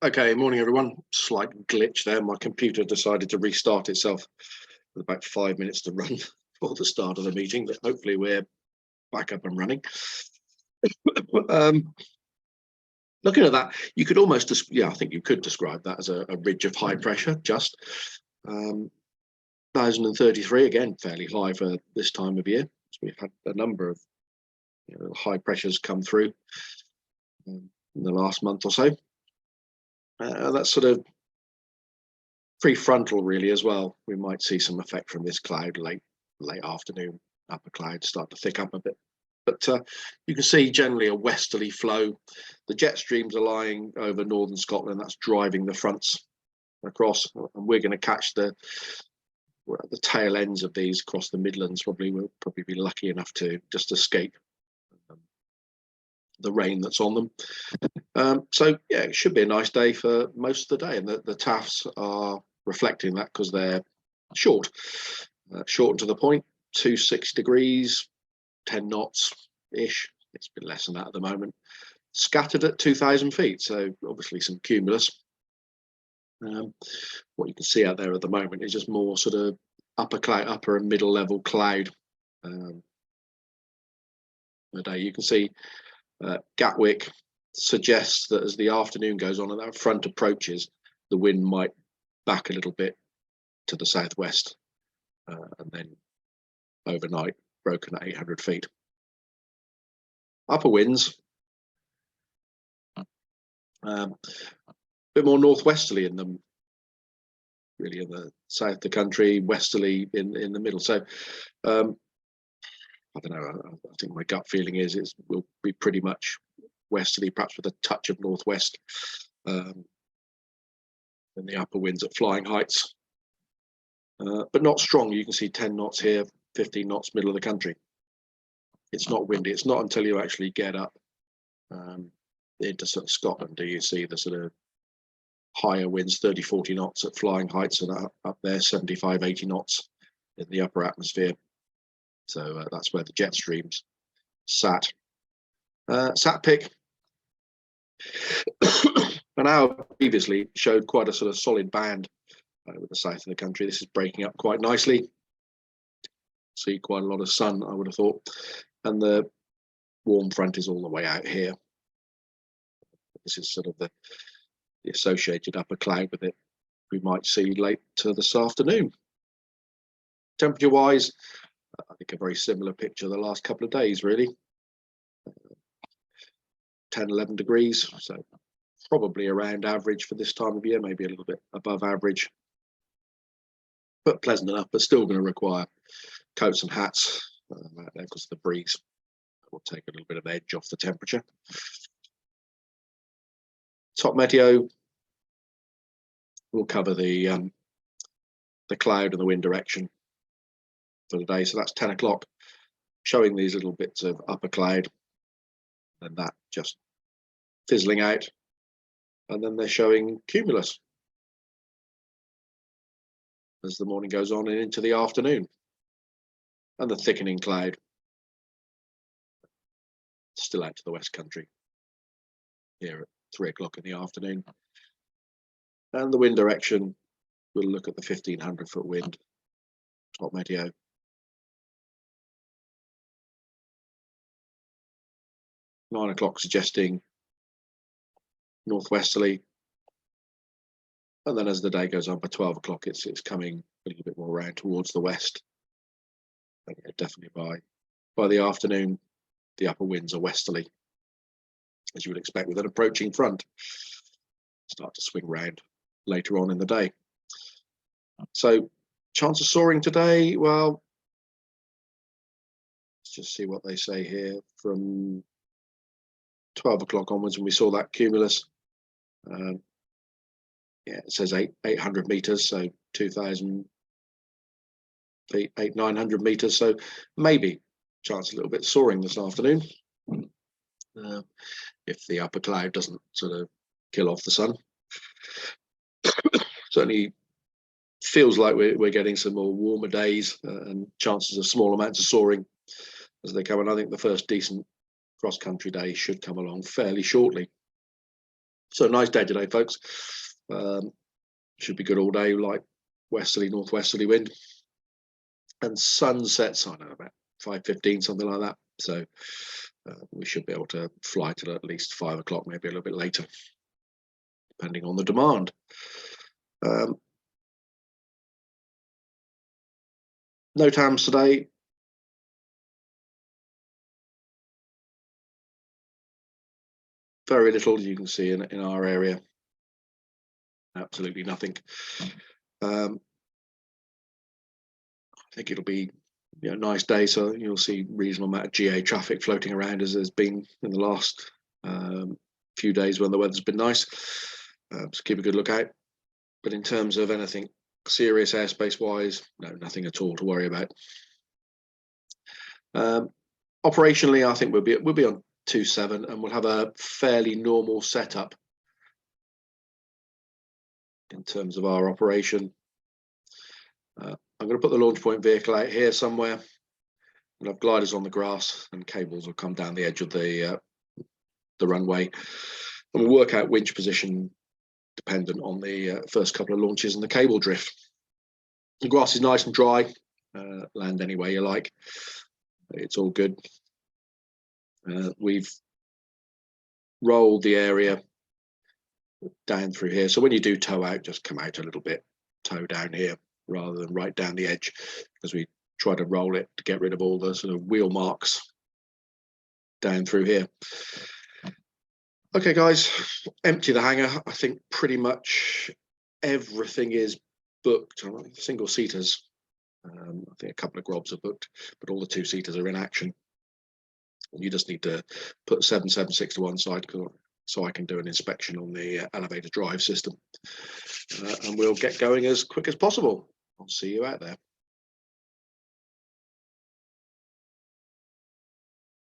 Okay, morning everyone. Slight glitch there. My computer decided to restart itself with about 5 minutes to run for the start of the meeting, but hopefully we're back up and running. Looking at that, you could almost, I think you could describe that as a ridge of high pressure, just 1033, again, fairly high for this time of year. So we've had a number of high pressures come through in the last month or so. That's sort of prefrontal really as well. We might see some effect from this cloud late afternoon. Upper clouds start to thick up a bit, but you can see generally a westerly flow. The jet streams are lying over northern Scotland. That's driving the fronts across, and we're going to catch the tail ends of these across the Midlands. We'll probably be lucky enough to just escape the rain that's on them. So yeah, it should be a nice day for most of the day, and the taffs are reflecting that because they're short and to the point. 26 degrees, 10 knots ish. It's a bit less than that at the moment. Scattered at 2,000 feet, so obviously some cumulus. What you can see out there at the moment is just more sort of upper and middle level cloud. Today you can see Gatwick suggests that as the afternoon goes on and that front approaches, the wind might back a little bit to the southwest, and then overnight broken at 800 feet. Upper winds, a bit more northwesterly in them, really in the south of the country, westerly in the middle. So I don't know, I think my gut feeling is it will be pretty much westerly, perhaps with a touch of northwest, and the upper winds at flying heights, but not strong. You can see 10 knots here, 15 knots middle of the country. It's not windy. It's not until you actually get up into sort of Scotland do you see the sort of higher winds, 30, 40 knots at flying heights, and up there 75, 80 knots in the upper atmosphere. So that's where the jet streams sat. Sat pick an hour previously showed quite a sort of solid band with the south of the country. This is breaking up quite nicely. See quite a lot of sun, I would have thought, and the warm front is all the way out here. This is sort of the associated upper cloud with it. We might see later this afternoon. Temperature wise, I think a very similar picture the last couple of days, really. 10, 11 degrees, so probably around average for this time of year, maybe a little bit above average, but pleasant enough, but still going to require coats and hats out there because of the breeze. Will take a little bit of edge off the temperature. Top meteo will cover the cloud and the wind direction for the day. So that's 10 o'clock, showing these little bits of upper cloud, and that just fizzling out, and then they're showing cumulus as the morning goes on and into the afternoon, and the thickening cloud still out to the west country here at 3 o'clock in the afternoon. And the wind direction, we'll look at the 1,500 foot wind, top meteo. Nine o'clock suggesting northwesterly, and then as the day goes on, by 12 o'clock it's coming a little bit more around towards the west. And yeah, definitely by the afternoon, the upper winds are westerly, as you would expect with an approaching front. Start to swing round later on in the day. So chance of soaring today, well, let's just see what they say here. From 12 o'clock onwards, when we saw that cumulus, yeah, it says 800 meters, so 2,000 feet, 900 meters. So maybe chance a little bit soaring this afternoon, if the upper cloud doesn't sort of kill off the sun. Certainly feels like we're getting some more warmer days, and chances of small amounts of soaring as they come. And I think the first decent cross-country day should come along fairly shortly. So nice day today, folks. Should be good all day, like westerly, northwesterly wind. And sunsets, I don't know, about 5:15, something like that. So we should be able to fly till at least 5 o'clock, maybe a little bit later, depending on the demand. No TAMs today. Very little, you can see in our area. Absolutely nothing. I think it'll be a nice day, so you'll see reasonable amount of GA traffic floating around as there's been in the last few days when the weather's been nice. So keep a good lookout. But in terms of anything serious airspace wise, no, nothing at all to worry about. Operationally, I think we'll be on 2.7 and we'll have a fairly normal setup in terms of our operation. I'm going to put the launch point vehicle out here somewhere. We'll have gliders on the grass and cables will come down the edge of the runway. And we'll work out winch position dependent on the first couple of launches and the cable drift. The grass is nice and dry. Land any way you like. It's all good. We've rolled the area down through here. So when you do tow out, just come out a little bit, tow down here rather than right down the edge, because we try to roll it to get rid of all the sort of wheel marks down through here. Okay, guys, empty the hangar. I think pretty much everything is booked. Single seaters. I think a couple of grobs are booked, but all the 2-seaters are in action. You just need to put 776 to one side so I can do an inspection on the elevator drive system. And we'll get going as quick as possible. I'll see you out there.